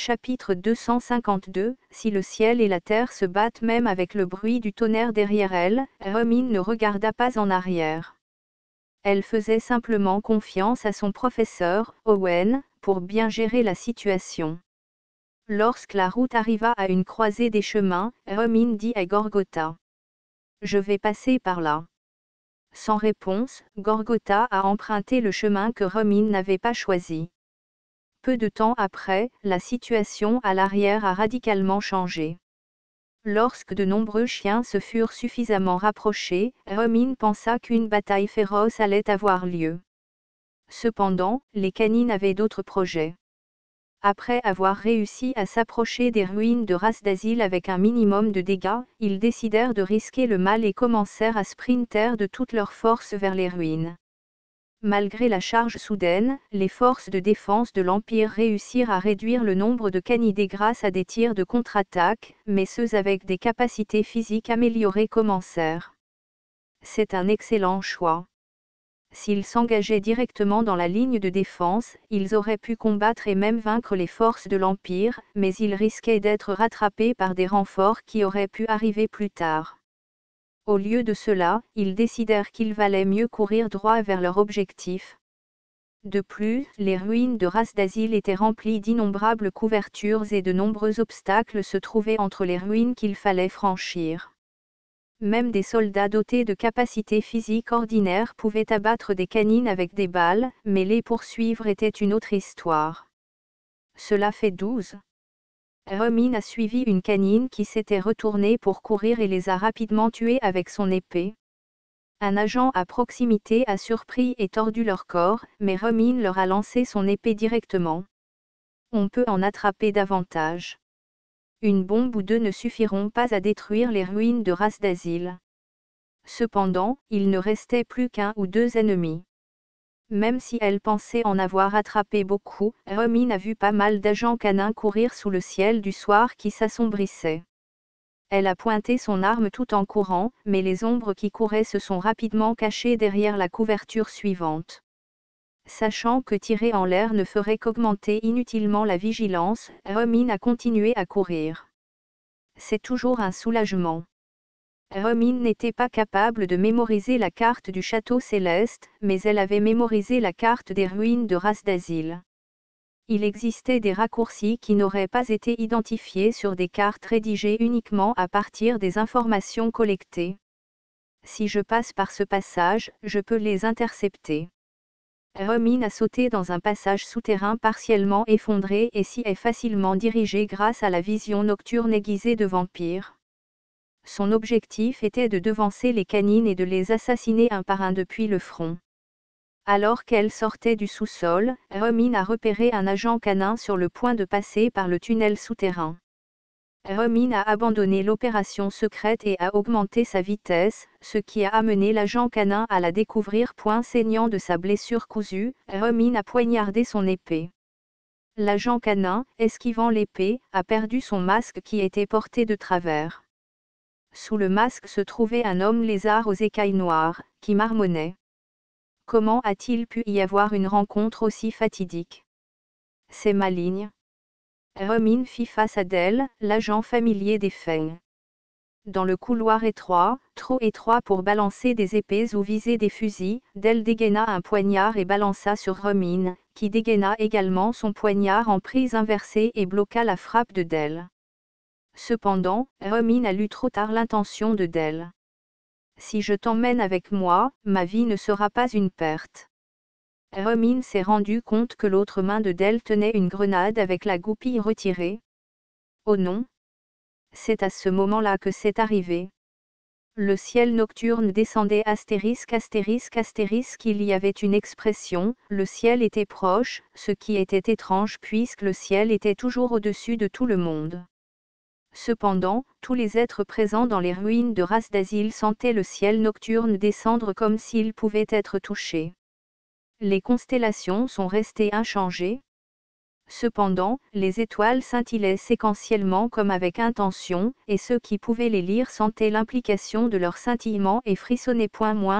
Chapitre 252 Si le ciel et la terre se battent même avec le bruit du tonnerre derrière elle, Hermine ne regarda pas en arrière. Elle faisait simplement confiance à son professeur, Owen, pour bien gérer la situation. Lorsque la route arriva à une croisée des chemins, Hermine dit à Gorgotha: « Je vais passer par là. » Sans réponse, Gorgotha a emprunté le chemin que Hermine n'avait pas choisi. Peu de temps après, la situation à l'arrière a radicalement changé. Lorsque de nombreux chiens se furent suffisamment rapprochés, Hermine pensa qu'une bataille féroce allait avoir lieu. Cependant, les canines avaient d'autres projets. Après avoir réussi à s'approcher des ruines de Ras d'Azil avec un minimum de dégâts, ils décidèrent de risquer le mal et commencèrent à sprinter de toute leur force vers les ruines. Malgré la charge soudaine, les forces de défense de l'Empire réussirent à réduire le nombre de canidés grâce à des tirs de contre-attaque, mais ceux avec des capacités physiques améliorées commencèrent. C'est un excellent choix. S'ils s'engageaient directement dans la ligne de défense, ils auraient pu combattre et même vaincre les forces de l'Empire, mais ils risquaient d'être rattrapés par des renforts qui auraient pu arriver plus tard. Au lieu de cela, ils décidèrent qu'il valait mieux courir droit vers leur objectif. De plus, les ruines de Ras d'Azil étaient remplies d'innombrables couvertures et de nombreux obstacles se trouvaient entre les ruines qu'il fallait franchir. Même des soldats dotés de capacités physiques ordinaires pouvaient abattre des canines avec des balles, mais les poursuivre était une autre histoire. Cela fait 12. Hermine a suivi une canine qui s'était retournée pour courir et les a rapidement tués avec son épée. Un agent à proximité a surpris et tordu leur corps, mais Hermine leur a lancé son épée directement. On peut en attraper davantage. Une bombe ou deux ne suffiront pas à détruire les ruines de Ras d'Azil. Cependant, il ne restait plus qu'un ou deux ennemis. Même si elle pensait en avoir attrapé beaucoup, Hermine a vu pas mal d'agents canins courir sous le ciel du soir qui s'assombrissait. Elle a pointé son arme tout en courant, mais les ombres qui couraient se sont rapidement cachées derrière la couverture suivante. Sachant que tirer en l'air ne ferait qu'augmenter inutilement la vigilance, Hermine a continué à courir. C'est toujours un soulagement. Hermine n'était pas capable de mémoriser la carte du château céleste, mais elle avait mémorisé la carte des ruines de Ras d'Azil. Il existait des raccourcis qui n'auraient pas été identifiés sur des cartes rédigées uniquement à partir des informations collectées. Si je passe par ce passage, je peux les intercepter. Hermine a sauté dans un passage souterrain partiellement effondré et s'y est facilement dirigée grâce à la vision nocturne aiguisée de vampires. Son objectif était de devancer les canines et de les assassiner un par un depuis le front. Alors qu'elle sortait du sous-sol, Hermine a repéré un agent canin sur le point de passer par le tunnel souterrain. Hermine a abandonné l'opération secrète et a augmenté sa vitesse, ce qui a amené l'agent canin à la découvrir point saignant de sa blessure cousue. Hermine a poignardé son épée. L'agent canin, esquivant l'épée, a perdu son masque qui était porté de travers. Sous le masque se trouvait un homme lézard aux écailles noires, qui marmonnait. Comment a-t-il pu y avoir une rencontre aussi fatidique? C'est maligne. Hermine fit face à Dell, l'agent familier des Feng. Dans le couloir étroit, trop étroit pour balancer des épées ou viser des fusils, Dell dégaina un poignard et balança sur Hermine, qui dégaina également son poignard en prise inversée et bloqua la frappe de Dell. Cependant, Hermine a lu trop tard l'intention de Dell. Si je t'emmène avec moi, ma vie ne sera pas une perte. Hermine s'est rendu compte que l'autre main de Dell tenait une grenade avec la goupille retirée. Oh non! C'est à ce moment-là que c'est arrivé. Le ciel nocturne descendait astérisque astérisque astérisque. Il y avait une expression, le ciel était proche, ce qui était étrange puisque le ciel était toujours au-dessus de tout le monde. Cependant, tous les êtres présents dans les ruines de Ras d'Azil sentaient le ciel nocturne descendre comme s'ils pouvaient être touchés. Les constellations sont restées inchangées. Cependant, les étoiles scintillaient séquentiellement comme avec intention, et ceux qui pouvaient les lire sentaient l'implication de leur scintillement et frissonnaient.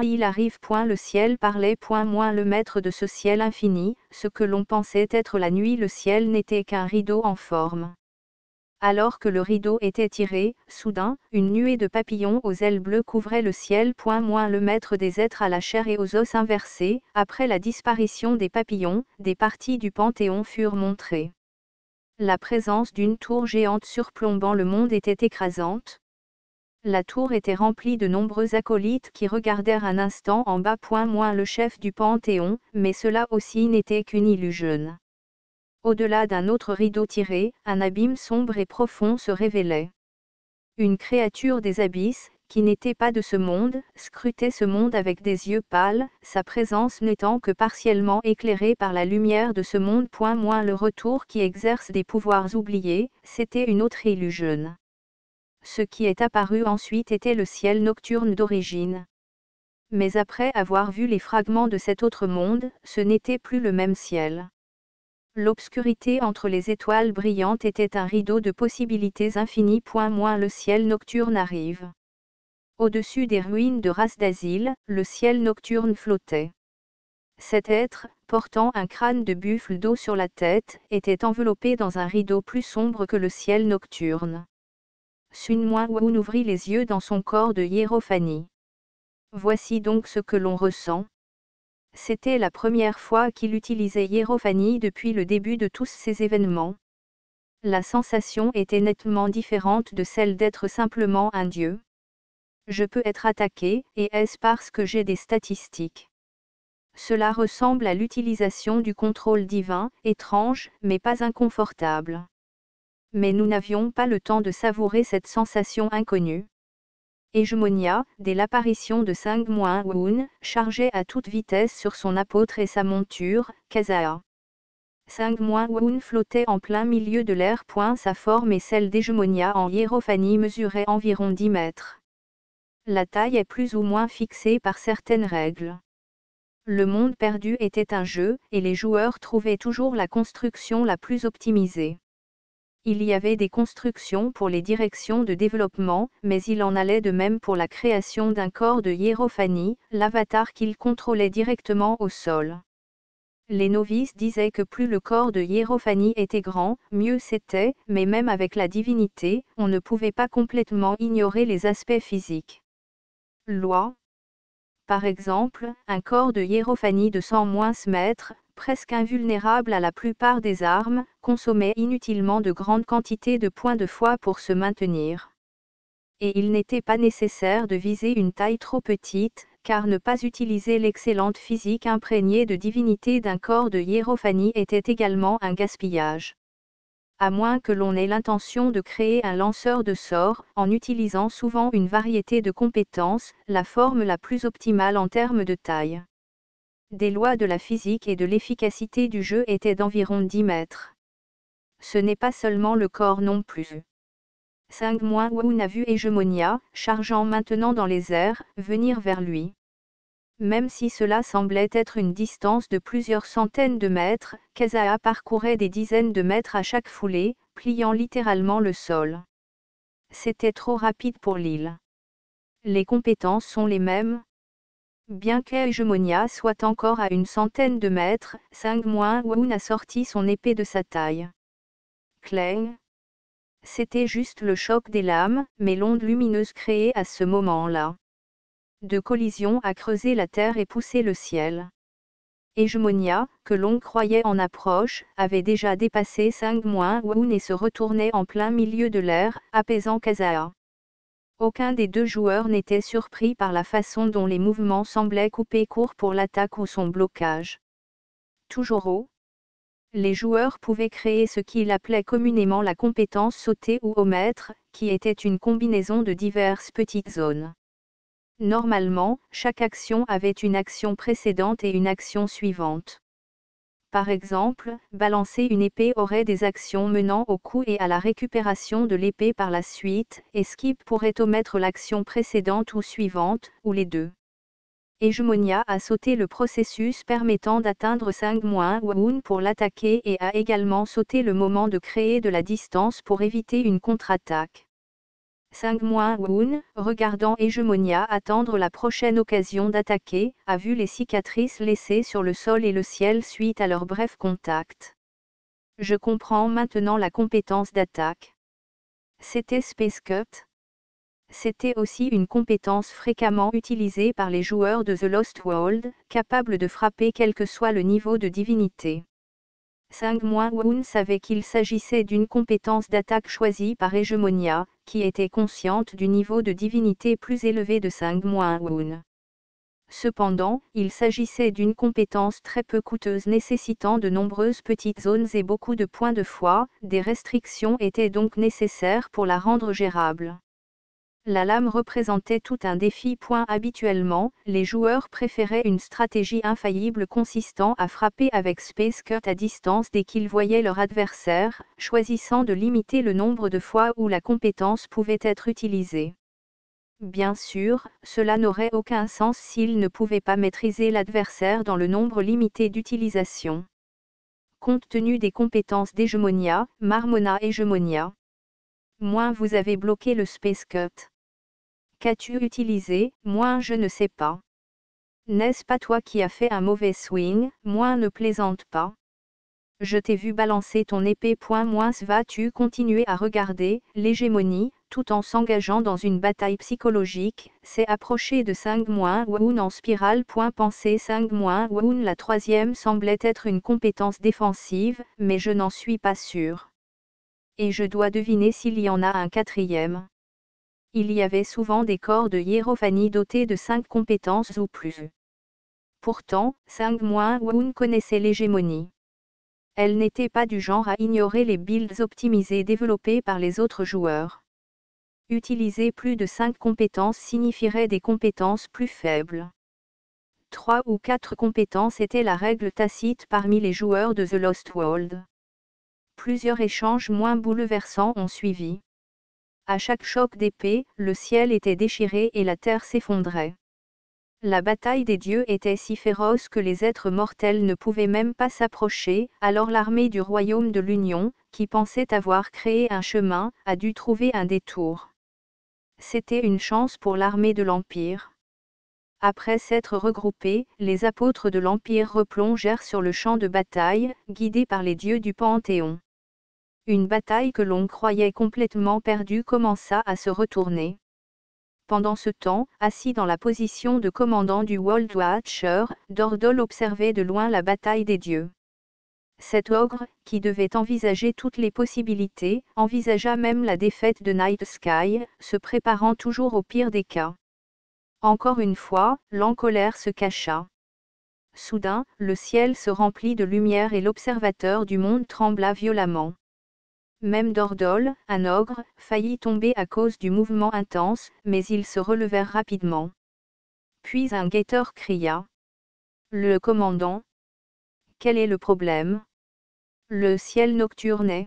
Il arrive. Le ciel parlait. Le maître de ce ciel infini, ce que l'on pensait être la nuit, le ciel n'était qu'un rideau en forme. Alors que le rideau était tiré, soudain, une nuée de papillons aux ailes bleues couvrait le ciel. Le maître des êtres à la chair et aux os inversés, après la disparition des papillons, des parties du Panthéon furent montrées. La présence d'une tour géante surplombant le monde était écrasante. La tour était remplie de nombreux acolytes qui regardèrent un instant en bas. Le chef du Panthéon, mais cela aussi n'était qu'une illusion. Au-delà d'un autre rideau tiré, un abîme sombre et profond se révélait. Une créature des abysses, qui n'était pas de ce monde, scrutait ce monde avec des yeux pâles, sa présence n'étant que partiellement éclairée par la lumière de ce monde. Le retour qui exerce des pouvoirs oubliés, c'était une autre illusion. Ce qui est apparu ensuite était le ciel nocturne d'origine. Mais après avoir vu les fragments de cet autre monde, ce n'était plus le même ciel. L'obscurité entre les étoiles brillantes était un rideau de possibilités infinies. Le ciel nocturne arrive. Au-dessus des ruines de Ras d'Azil, le ciel nocturne flottait. Cet être, portant un crâne de buffle d'eau sur la tête, était enveloppé dans un rideau plus sombre que le ciel nocturne. Sun Moon ouvrit les yeux dans son corps de hiérophanie. Voici donc ce que l'on ressent. C'était la première fois qu'il utilisait hiérophanie depuis le début de tous ces événements. La sensation était nettement différente de celle d'être simplement un dieu. Je peux être attaqué, et est-ce parce que j'ai des statistiques? Cela ressemble à l'utilisation du contrôle divin, étrange, mais pas inconfortable. Mais nous n'avions pas le temps de savourer cette sensation inconnue. Hégémonia, dès l'apparition de Sang-Moon, chargeait à toute vitesse sur son apôtre et sa monture, Kazaa. Sang-Moon flottait en plein milieu de l'air. Sa forme et celle d'Hégémonia en hiérophanie mesuraient environ 10 mètres. La taille est plus ou moins fixée par certaines règles. Le monde perdu était un jeu, et les joueurs trouvaient toujours la construction la plus optimisée. Il y avait des constructions pour les directions de développement, mais il en allait de même pour la création d'un corps de hiérophanie, l'avatar qu'ils contrôlaient directement au sol. Les novices disaient que plus le corps de hiérophanie était grand, mieux c'était, mais même avec la divinité, on ne pouvait pas complètement ignorer les aspects physiques. Loi. Par exemple, un corps de hiérophanie de 100 mètres, presque invulnérable à la plupart des armes, consommait inutilement de grandes quantités de points de foi pour se maintenir. Et il n'était pas nécessaire de viser une taille trop petite, car ne pas utiliser l'excellente physique imprégnée de divinité d'un corps de hiérophanie était également un gaspillage. À moins que l'on ait l'intention de créer un lanceur de sorts, en utilisant souvent une variété de compétences, la forme la plus optimale en termes de taille. Des lois de la physique et de l'efficacité du jeu étaient d'environ 10 mètres. Ce n'est pas seulement le corps non plus. Sang-Moon a vu Hégémonia, chargeant maintenant dans les airs, venir vers lui. Même si cela semblait être une distance de plusieurs centaines de mètres, Kazaa parcourait des dizaines de mètres à chaque foulée, pliant littéralement le sol. C'était trop rapide pour l'île. Les compétences sont les mêmes. Bien qu'Hégémonia soit encore à une centaine de mètres, Sang-Moon a sorti son épée de sa taille. Clang. C'était juste le choc des lames, mais l'onde lumineuse créée à ce moment-là de collision a creusé la terre et poussé le ciel. Hégémonia, que l'on croyait en approche, avait déjà dépassé Sang-Moon et se retournait en plein milieu de l'air, apaisant Kazaa. Aucun des deux joueurs n'était surpris par la façon dont les mouvements semblaient couper court pour l'attaque ou son blocage. Toujours haut, les joueurs pouvaient créer ce qu'ils appelaient communément la compétence sauter ou au mètre, qui était une combinaison de diverses petites zones. Normalement, chaque action avait une action précédente et une action suivante. Par exemple, balancer une épée aurait des actions menant au coup et à la récupération de l'épée par la suite, et skip pourrait omettre l'action précédente ou suivante, ou les deux. Hegemonia a sauté le processus permettant d'atteindre 5-1 pour l'attaquer et a également sauté le moment de créer de la distance pour éviter une contre-attaque. 5-1, regardant Hegemonia attendre la prochaine occasion d'attaquer, a vu les cicatrices laissées sur le sol et le ciel suite à leur bref contact. Je comprends maintenant la compétence d'attaque. C'était Space Cut. C'était aussi une compétence fréquemment utilisée par les joueurs de The Lost World, capables de frapper quel que soit le niveau de divinité. 5-1 savait qu'il s'agissait d'une compétence d'attaque choisie par Hegemonia, qui était consciente du niveau de divinité plus élevé de 5-1. Cependant, il s'agissait d'une compétence très peu coûteuse nécessitant de nombreuses petites zones et beaucoup de points de foi, des restrictions étaient donc nécessaires pour la rendre gérable. La lame représentait tout un défi. Habituellement, les joueurs préféraient une stratégie infaillible consistant à frapper avec Space Cut à distance dès qu'ils voyaient leur adversaire, choisissant de limiter le nombre de fois où la compétence pouvait être utilisée. Bien sûr, cela n'aurait aucun sens s'ils ne pouvaient pas maîtriser l'adversaire dans le nombre limité d'utilisation. Compte tenu des compétences d'Hegemonia, Marmona Hegemonia. Vous avez bloqué le Space Cut. Qu'as-tu utilisé? Je ne sais pas. N'est-ce pas toi qui as fait un mauvais swing? Ne plaisante pas. Je t'ai vu balancer ton épée. Vas-tu continuer à regarder l'hégémonie, tout en s'engageant dans une bataille psychologique, s'est approché de 5-1 en spirale. Penser 5-1 la troisième semblait être une compétence défensive, mais je n'en suis pas sûr. Et je dois deviner s'il y en a un quatrième. Il y avait souvent des corps de hiérophanie dotés de 5 compétences ou plus. Pourtant, 5-1 connaissait l'hégémonie. Elle n'était pas du genre à ignorer les builds optimisés développés par les autres joueurs. Utiliser plus de 5 compétences signifierait des compétences plus faibles. 3 ou 4 compétences étaient la règle tacite parmi les joueurs de The Lost World. Plusieurs échanges moins bouleversants ont suivi. À chaque choc d'épée, le ciel était déchiré et la terre s'effondrait. La bataille des dieux était si féroce que les êtres mortels ne pouvaient même pas s'approcher, alors l'armée du royaume de l'Union, qui pensait avoir créé un chemin, a dû trouver un détour. C'était une chance pour l'armée de l'Empire. Après s'être regroupés, les apôtres de l'Empire replongèrent sur le champ de bataille, guidés par les dieux du Panthéon. Une bataille que l'on croyait complètement perdue commença à se retourner. Pendant ce temps, assis dans la position de commandant du World Watcher, Dordol observait de loin la bataille des dieux. Cet ogre, qui devait envisager toutes les possibilités, envisagea même la défaite de Night Sky, se préparant toujours au pire des cas. Encore une fois, l'encolère se cacha. Soudain, le ciel se remplit de lumière et l'observateur du monde trembla violemment. Même Dordol, un ogre, faillit tomber à cause du mouvement intense, mais ils se relevèrent rapidement. Puis un guetteur cria. Le commandant. Quel est le problème? Le ciel nocturne.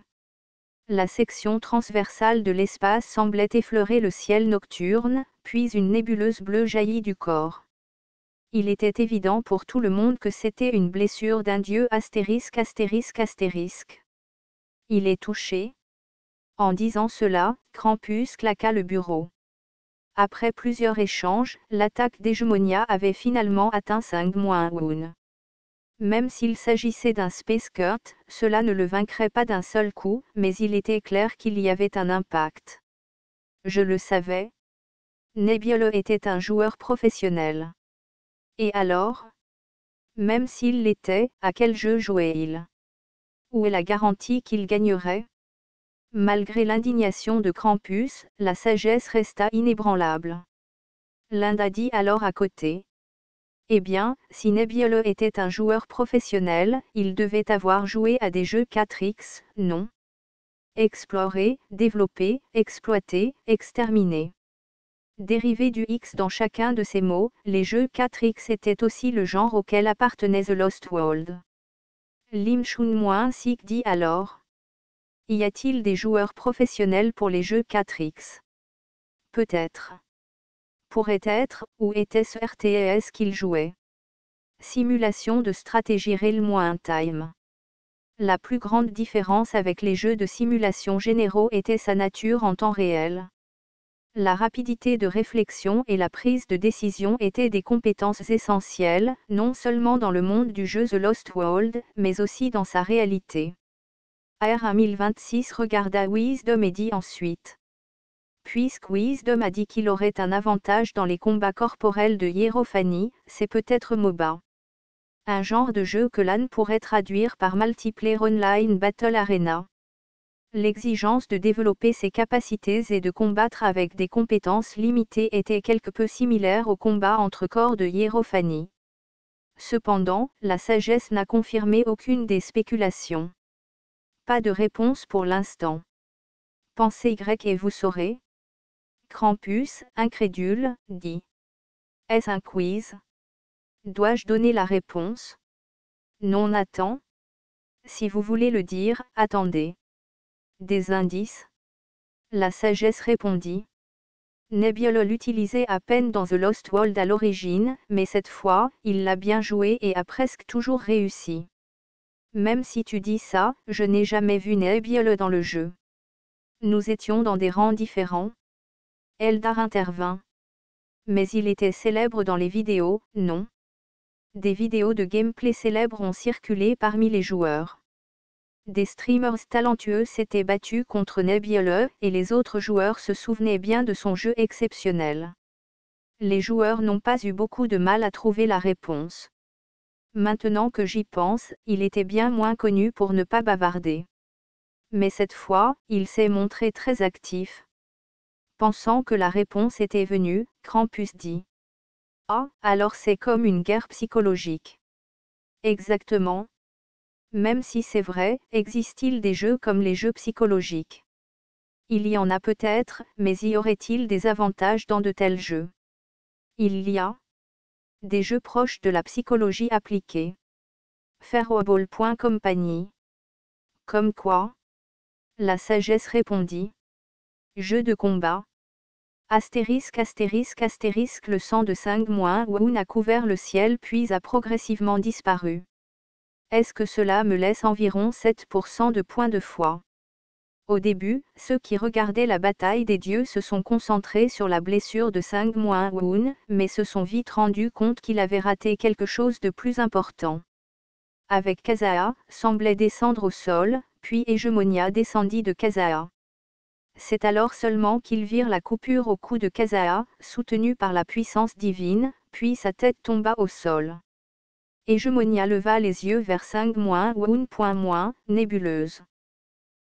La section transversale de l'espace semblait effleurer le ciel nocturne, puis une nébuleuse bleue jaillit du corps. Il était évident pour tout le monde que c'était une blessure d'un dieu astérisque. Il est touché. En disant cela, Krampus claqua le bureau. Après plusieurs échanges, l'attaque d'Hegemonia avait finalement atteint 5-1. Même s'il s'agissait d'un Space Cut, cela ne le vaincrait pas d'un seul coup, mais il était clair qu'il y avait un impact. Je le savais. Nebbiolo était un joueur professionnel. Et alors? Même s'il l'était, à quel jeu jouait-il? Où est la garantie qu'il gagnerait? Malgré l'indignation de Krampus, la sagesse resta inébranlable. Linda dit alors à côté. Eh bien, si Nebbiolo était un joueur professionnel, il devait avoir joué à des jeux 4X, non? Explorer, développer, exploiter, exterminer. Dérivé du X dans chacun de ces mots, les jeux 4X étaient aussi le genre auquel appartenait The Lost World. Lim Chun-Sik dit alors. Y a-t-il des joueurs professionnels pour les jeux 4X? Peut-être. Pourrait être, ou était-ce RTS qu'il jouait? Simulation de stratégie real-time. La plus grande différence avec les jeux de simulation généraux était sa nature en temps réel. La rapidité de réflexion et la prise de décision étaient des compétences essentielles, non seulement dans le monde du jeu The Lost World, mais aussi dans sa réalité. AR1026 regarda Wisdom et dit ensuite. Puisque Wisdom a dit qu'il aurait un avantage dans les combats corporels de Hierophanie, c'est peut-être MOBA. Un genre de jeu que LAN pourrait traduire par Multiplayer Online Battle Arena. L'exigence de développer ses capacités et de combattre avec des compétences limitées était quelque peu similaire au combat entre corps de Hierophanie. Cependant, la sagesse n'a confirmé aucune des spéculations. Pas de réponse pour l'instant. Pensez Y et vous saurez. Krampus, incrédule, dit. Est-ce un quiz? Dois-je donner la réponse? Non, Nathan. Si vous voulez le dire, attendez. Des indices? La sagesse répondit. Nebbiolo l'utilisait à peine dans The Lost World à l'origine, mais cette fois, il l'a bien joué et a presque toujours réussi. Même si tu dis ça, je n'ai jamais vu Nebbiolo dans le jeu. Nous étions dans des rangs différents. Eldar intervint. Mais il était célèbre dans les vidéos, non? Des vidéos de gameplay célèbres ont circulé parmi les joueurs. Des streamers talentueux s'étaient battus contre Nebbiolo et les autres joueurs se souvenaient bien de son jeu exceptionnel. Les joueurs n'ont pas eu beaucoup de mal à trouver la réponse. Maintenant que j'y pense, il était bien moins connu pour ne pas bavarder. Mais cette fois, il s'est montré très actif. Pensant que la réponse était venue, Krampus dit. Ah, alors c'est comme une guerre psychologique. Exactement. Même si c'est vrai, existe-t-il des jeux comme les jeux psychologiques? Il y en a peut-être, mais y aurait-il des avantages dans de tels jeux? Il y a des jeux proches de la psychologie appliquée. Fairwable.company. Comme quoi? La sagesse répondit. Jeu de combat. Astérisque astérisque astérisque le sang de 5-Woun a couvert le ciel puis a progressivement disparu. Est-ce que cela me laisse environ 7% de points de foi? Au début, ceux qui regardaient la bataille des dieux se sont concentrés sur la blessure de 5-Woun, mais se sont vite rendus compte qu'il avait raté quelque chose de plus important. Avec Kaza'a, semblait descendre au sol, puis Hégémonia descendit de Kaza'a. C'est alors seulement qu'ils virent la coupure au cou de Kaza'a, soutenue par la puissance divine, puis sa tête tomba au sol. Hégémonia leva les yeux vers 5-Woun. Nébuleuse.